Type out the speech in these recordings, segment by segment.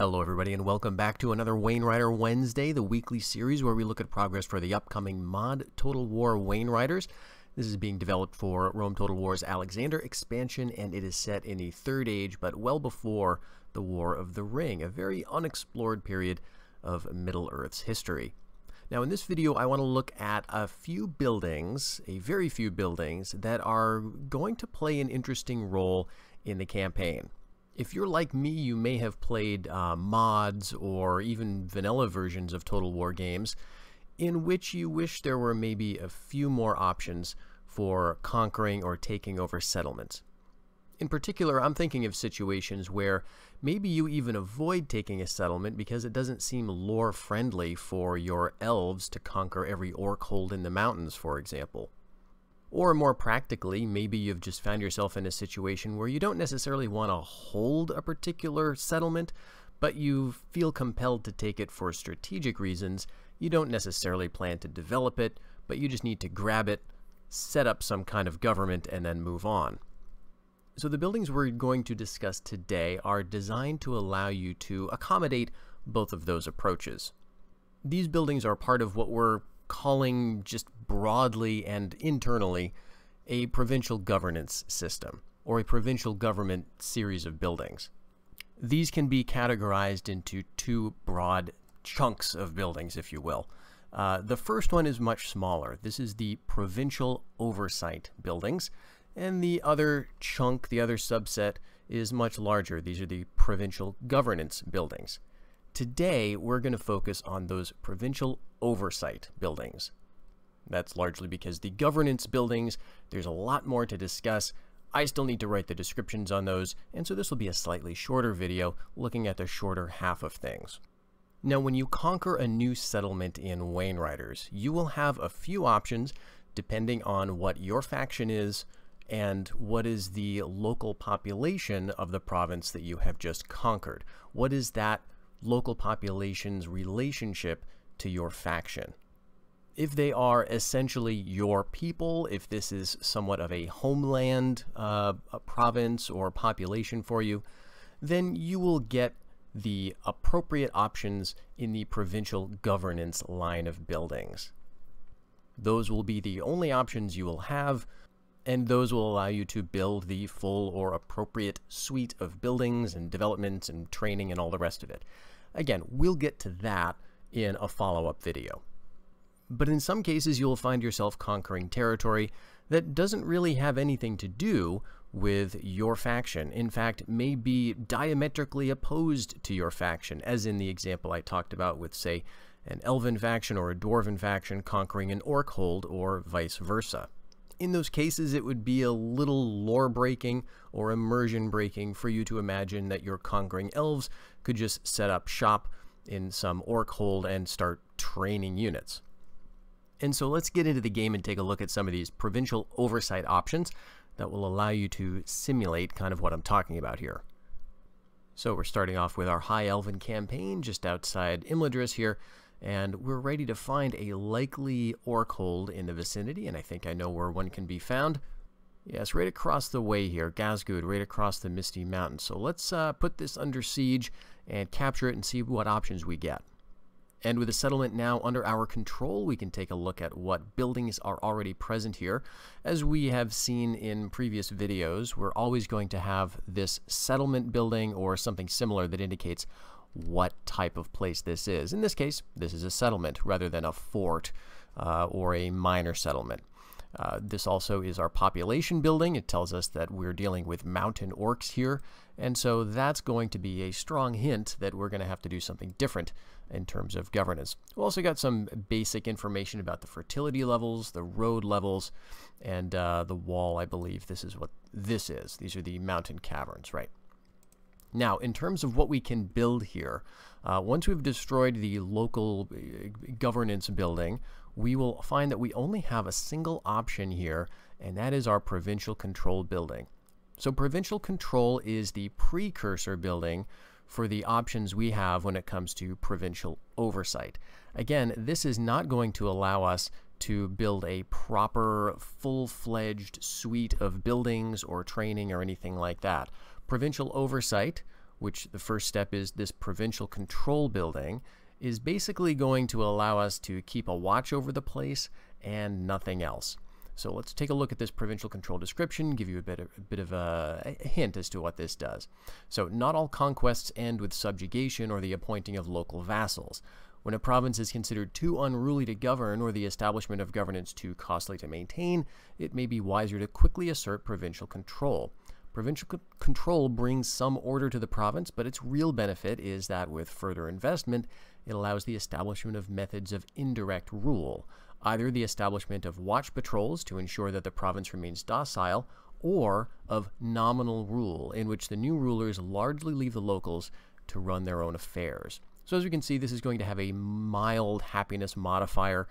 Hello everybody and welcome back to another Wainrider Wednesday, the weekly series where we look at progress for the upcoming mod Total War Wainriders. This is being developed for Rome Total War's Alexander expansion, and it is set in the Third Age, but well before the War of the Ring, a very unexplored period of Middle-earth's history. Now in this video I want to look at a few buildings, a very few buildings, that are going to play an interesting role in the campaign. If you're like me, you may have played mods or even vanilla versions of Total War games in which you wish there were maybe a few more options for conquering or taking over settlements. In particular, I'm thinking of situations where maybe you even avoid taking a settlement because it doesn't seem lore-friendly for your elves to conquer every orc hold in the mountains, for example. Or more practically, maybe you've just found yourself in a situation where you don't necessarily want to hold a particular settlement, but you feel compelled to take it for strategic reasons. You don't necessarily plan to develop it, but you just need to grab it, set up some kind of government, and then move on. So the buildings we're going to discuss today are designed to allow you to accommodate both of those approaches. These buildings are part of what we're calling just broadly and internally a provincial governance system, or a provincial government series of buildings. These can be categorized into two broad chunks of buildings, if you will. The first one is much smaller. This is the Provincial Oversight buildings, and the other chunk, the other subset, is much larger. These are the Provincial Governance buildings. Today, we're going to focus on those Provincial Oversight buildings. That's largely because the governance buildings, there's a lot more to discuss. I still need to write the descriptions on those, and so this will be a slightly shorter video looking at the shorter half of things. Now, when you conquer a new settlement in Wainriders, you will have a few options depending on what your faction is and what is the local population of the province that you have just conquered. What is that local population's relationship to your faction? If they are essentially your people, if this is somewhat of a homeland, a province or population for you, then you will get the appropriate options in the provincial governance line of buildings. Those will be the only options you will have, and those will allow you to build the full or appropriate suite of buildings and developments and training and all the rest of it. Again, we'll get to that in a follow-up video. But in some cases, you'll find yourself conquering territory that doesn't really have anything to do with your faction. In fact, may be diametrically opposed to your faction, as in the example I talked about with, say, an elven faction or a dwarven faction conquering an orc hold, or vice versa. In those cases, it would be a little lore-breaking or immersion-breaking for you to imagine that your conquering elves could just set up shop in some orc hold and start training units. And so let's get into the game and take a look at some of these provincial oversight options that will allow you to simulate kind of what I'm talking about here. So we're starting off with our High Elven campaign just outside Imladris here, and we're ready to find a likely orc hold in the vicinity, and I think I know where one can be found. Yes, right across the way here, Gazgood, right across the Misty Mountains. So let's put this under siege and capture it and see what options we get. And with the settlement now under our control, we can take a look at what buildings are already present here. As we have seen in previous videos, we're always going to have this settlement building or something similar that indicates what type of place this is. In this case, this is a settlement rather than a fort or a minor settlement. This also is our population building. It tells us that we're dealing with mountain orcs here, and so that's going to be a strong hint that we're going to have to do something different in terms of governance. We've also got some basic information about the fertility levels, the road levels, and the wall. I believe this is what this is. These are the mountain caverns, right? Now, in terms of what we can build here, once we've destroyed the local governance building, we will find that we only have a single option here, and that is our provincial control building. So provincial control is the precursor building for the options we have when it comes to provincial oversight. Again, this is not going to allow us to build a proper, full-fledged suite of buildings or training or anything like that. Provincial oversight which the first step is this provincial control building, is basically going to allow us to keep a watch over the place and nothing else. So let's take a look at this provincial control description, give you a bit of a hint as to what this does. So not all conquests end with subjugation or the appointing of local vassals. When a province is considered too unruly to govern or the establishment of governance too costly to maintain, it may be wiser to quickly assert provincial control. Provincial control brings some order to the province, but its real benefit is that with further investment, it allows the establishment of methods of indirect rule, either the establishment of watch patrols to ensure that the province remains docile, or of nominal rule, in which the new rulers largely leave the locals to run their own affairs. So as we can see, this is going to have a mild happiness modifier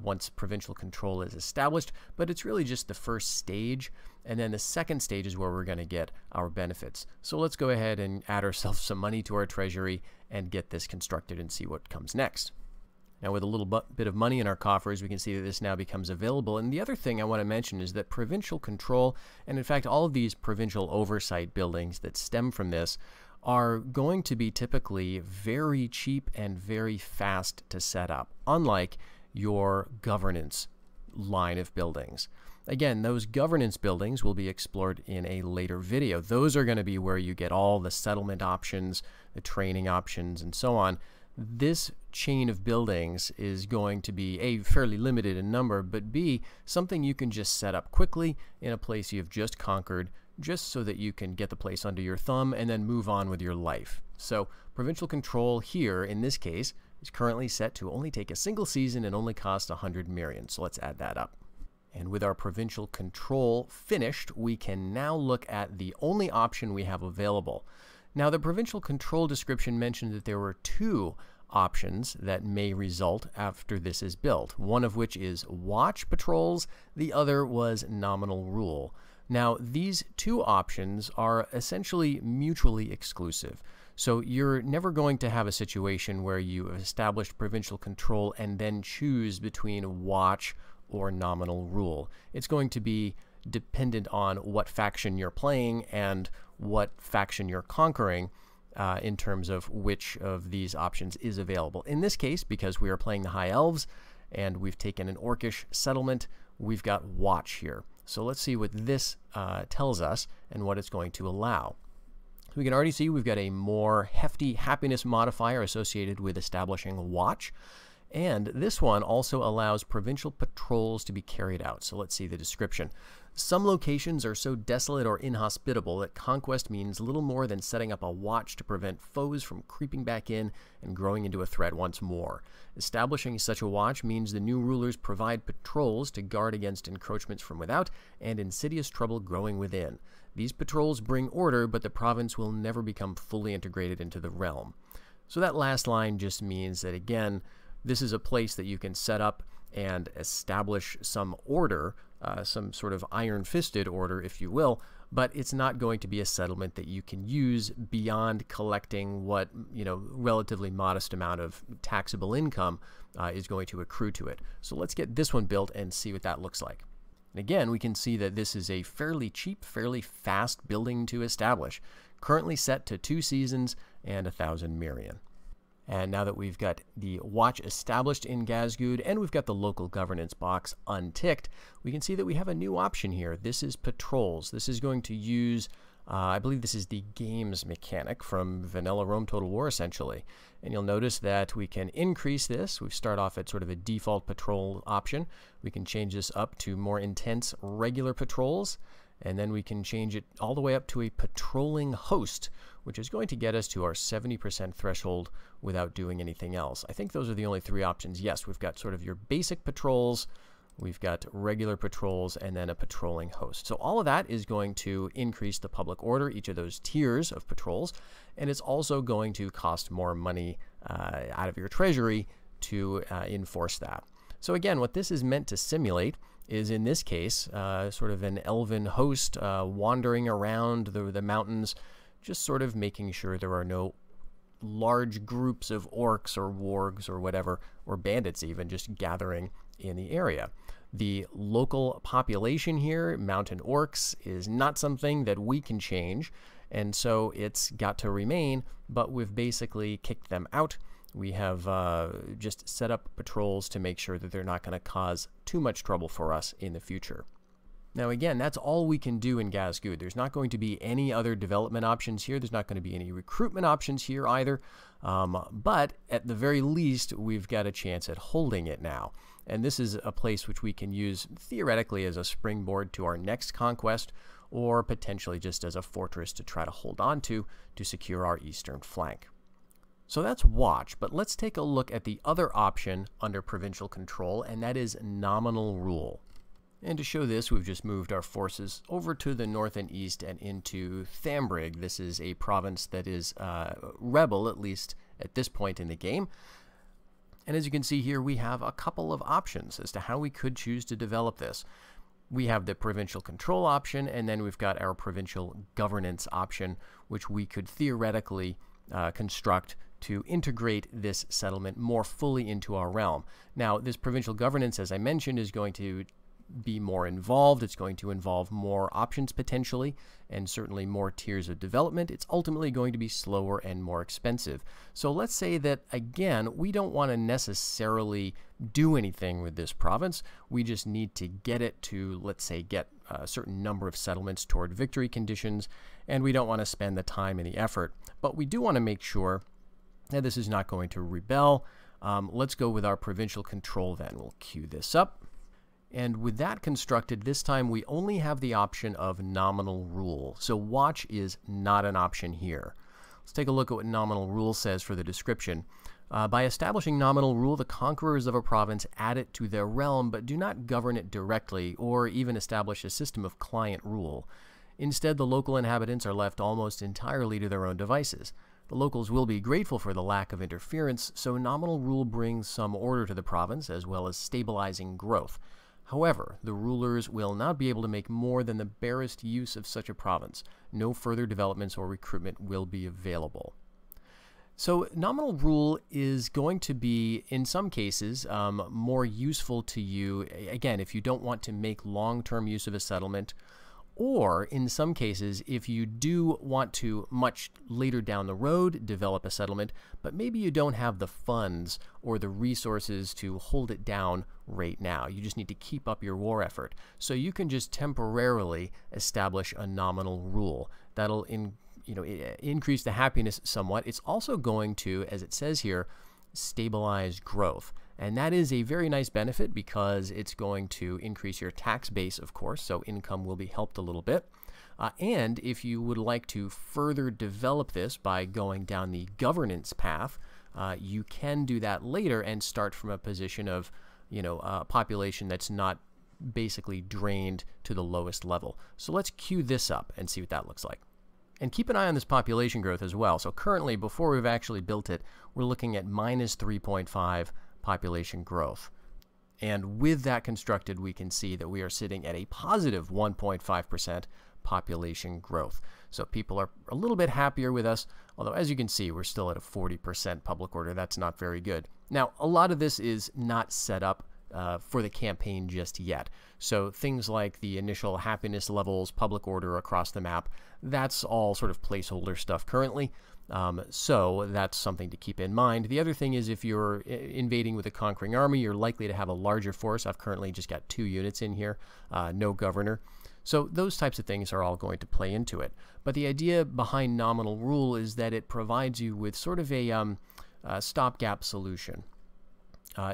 once provincial control is established, but it's really just the first stage, and then the second stage is where we're going to get our benefits. So let's go ahead and add ourselves some money to our treasury and get this constructed and see what comes next. Now with a little bit of money in our coffers, we can see that this now becomes available. And the other thing I want to mention is that provincial control, and in fact all of these provincial oversight buildings that stem from this, are going to be typically very cheap and very fast to set up, unlike your governance line of buildings. Again, those governance buildings will be explored in a later video. Those are going to be where you get all the settlement options, the training options, and so on. This chain of buildings is going to be A, fairly limited in number, but B, something you can just set up quickly in a place you've just conquered, just so that you can get the place under your thumb and then move on with your life. So provincial control here, in this case, is currently set to only take a single season and only cost 100 million. So let's add that up. And with our provincial control finished, we can now look at the only option we have available. Now, the provincial control description mentioned that there were two options that may result after this is built, one of which is watch patrols, the other was nominal rule. Now, these two options are essentially mutually exclusive. So you're never going to have a situation where you have established provincial control and then choose between watch or nominal rule. It's going to be dependent on what faction you're playing and what faction you're conquering in terms of which of these options is available. In this case, because we are playing the High Elves and we've taken an Orcish settlement, we've got watch here. So let's see what this tells us and what it's going to allow. We can already see we've got a more hefty happiness modifier associated with establishing watch. And this one also allows provincial patrols to be carried out. So let's see the description. Some locations are so desolate or inhospitable that conquest means little more than setting up a watch to prevent foes from creeping back in and growing into a threat once more. Establishing such a watch means the new rulers provide patrols to guard against encroachments from without and insidious trouble growing within. These patrols bring order, but the province will never become fully integrated into the realm. So that last line just means that, again, this is a place that you can set up and establish some order, some sort of iron-fisted order, if you will, but it's not going to be a settlement that you can use beyond collecting what, relatively modest amount of taxable income is going to accrue to it. So let's get this one built and see what that looks like. And again, we can see that this is a fairly cheap, fairly fast building to establish, currently set to 2 seasons and 1,000 million. And now that we've got the watch established in Gazgood and we've got the local governance box unticked, we can see that we have a new option here. This is patrols. This is going to use, I believe this is the games mechanic from Vanilla Rome Total War, essentially. And you'll notice that we can increase this. We start off at sort of a default patrol option. We can change this up to more intense regular patrols. And then we can change it all the way up to a patrolling host, which is going to get us to our 70% threshold without doing anything else. I think those are the only 3 options. Yes, we've got sort of your basic patrols, we've got regular patrols, and then a patrolling host. So all of that is going to increase the public order, each of those tiers of patrols, and it's also going to cost more money out of your treasury to enforce that. So again, what this is meant to simulate is, in this case, sort of an elven host wandering around the mountains, just sort of making sure there are no large groups of orcs or wargs or whatever, or bandits even, just gathering in the area. The local population here, mountain orcs, is not something that we can change, and so it's got to remain, but we've basically kicked them out. We have just set up patrols to make sure that they're not going to cause too much trouble for us in the future. Now again, that's all we can do in Gasgood. There's not going to be any other development options here. There's not going to be any recruitment options here either. But at the very least, we've got a chance at holding it now. And this is a place which we can use theoretically as a springboard to our next conquest, or potentially just as a fortress to try to hold on to secure our eastern flank. So that's watch, but let's take a look at the other option under provincial control, and that is nominal rule. And to show this, we've just moved our forces over to the north and east and into Thambrig. This is a province that is rebel, at least at this point in the game. And as you can see here, we have a couple of options as to how we could choose to develop this. We have the provincial control option, and then we've got our provincial governance option, which we could theoretically construct to integrate this settlement more fully into our realm. Now, this provincial governance, as I mentioned, is going to be more involved. It's going to involve more options potentially, and certainly more tiers of development. It's ultimately going to be slower and more expensive. So let's say that, again, we don't want to necessarily do anything with this province. We just need to get it to, let's say, get a certain number of settlements toward victory conditions, and we don't want to spend the time and the effort. But we do want to make sure that this is not going to rebel. Let's go with our provincial control then. We'll queue this up. And with that constructed, this time we only have the option of nominal rule. So watch is not an option here. Let's take a look at what nominal rule says for the description. By establishing nominal rule, the conquerors of a province add it to their realm, but do not govern it directly or even establish a system of client rule. Instead, the local inhabitants are left almost entirely to their own devices. The locals will be grateful for the lack of interference, so nominal rule brings some order to the province as well as stabilizing growth. However, the rulers will not be able to make more than the barest use of such a province. No further developments or recruitment will be available. So nominal rule is going to be, in some cases, more useful to you, again, if you don't want to make long-term use of a settlement, or in some cases, if you do want to, much later down the road, develop a settlement, but maybe you don't have the funds or the resources to hold it down right now. You just need to keep up your war effort. So you can just temporarily establish a nominal rule. That'll increase the happiness somewhat. It's also going to, as it says here, stabilize growth. And that is a very nice benefit because it's going to increase your tax base, of course, so income will be helped a little bit. And if you would like to further develop this by going down the governance path, you can do that later and start from a position of, a population that's not basically drained to the lowest level. So let's queue this up and see what that looks like. And keep an eye on this population growth as well. So currently, before we've actually built it, we're looking at minus 3.5 population growth. And with that constructed, we can see that we are sitting at a positive 1.5% population growth. So people are a little bit happier with us, although as you can see, we're still at a 40% public order. That's not very good. Now, a lot of this is not set up for the campaign just yet. So things like the initial happiness levels, public order across the map, that's all sort of placeholder stuff currently. So that's something to keep in mind. The other thing is if you're invading with a conquering army, you're likely to have a larger force. I've currently just got 2 units in here, no governor. So those types of things are all going to play into it. But the idea behind nominal rule is that it provides you with sort of a stopgap solution.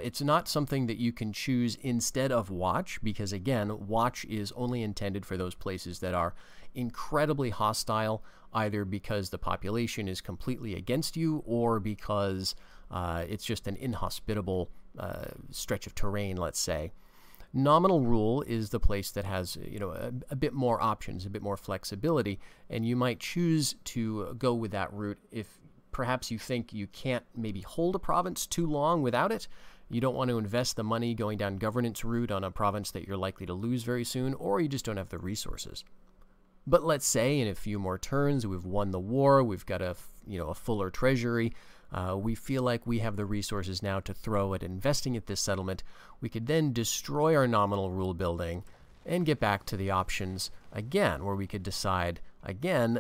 It's not something that you can choose instead of watch, because again, watch is only intended for those places that are incredibly hostile, either because the population is completely against you or because it's just an inhospitable stretch of terrain, let's say. Nominal rule is the place that has, a bit more options, a bit more flexibility, and you might choose to go with that route if perhaps you think you can't maybe hold a province too long without it. You don't want to invest the money going down governance route on a province that you're likely to lose very soon, or you just don't have the resources. But let's say in a few more turns, we've won the war, we've got a fuller treasury, we feel like we have the resources now to throw at investing at this settlement. We could then destroy our nominal rule building and get back to the options again, where we could decide again,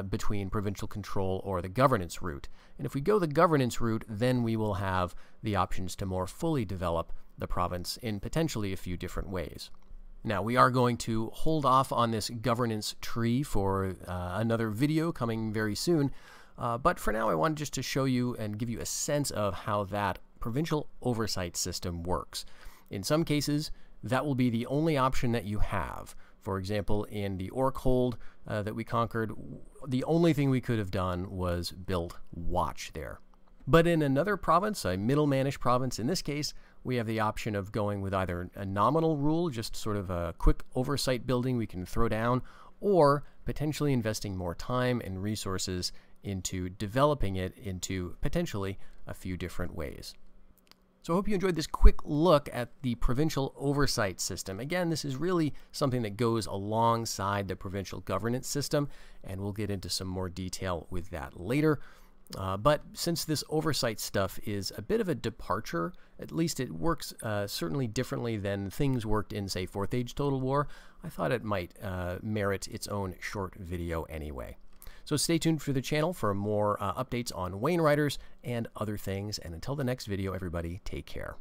between provincial control or the governance route. And if we go the governance route, then we will have the options to more fully develop the province in potentially a few different ways. Now, we are going to hold off on this governance tree for another video coming very soon, but for now I wanted just to show you and give you a sense of how that provincial oversight system works. In some cases, that will be the only option that you have. For example, in the Orkhold that we conquered, the only thing we could have done was build watch there. But in another province, a middlemanish province in this case, we have the option of going with either a nominal rule, just sort of a quick oversight building we can throw down, or potentially investing more time and resources into developing it into potentially a few different ways. So I hope you enjoyed this quick look at the provincial oversight system. Again, this is really something that goes alongside the provincial governance system, and we'll get into some more detail with that later. But since this oversight stuff is a bit of a departure, at least it works certainly differently than things worked in, say, 4th Age Total War, I thought it might merit its own short video anyway. So stay tuned for the channel for more updates on Wainriders and other things, and until the next video, everybody, take care.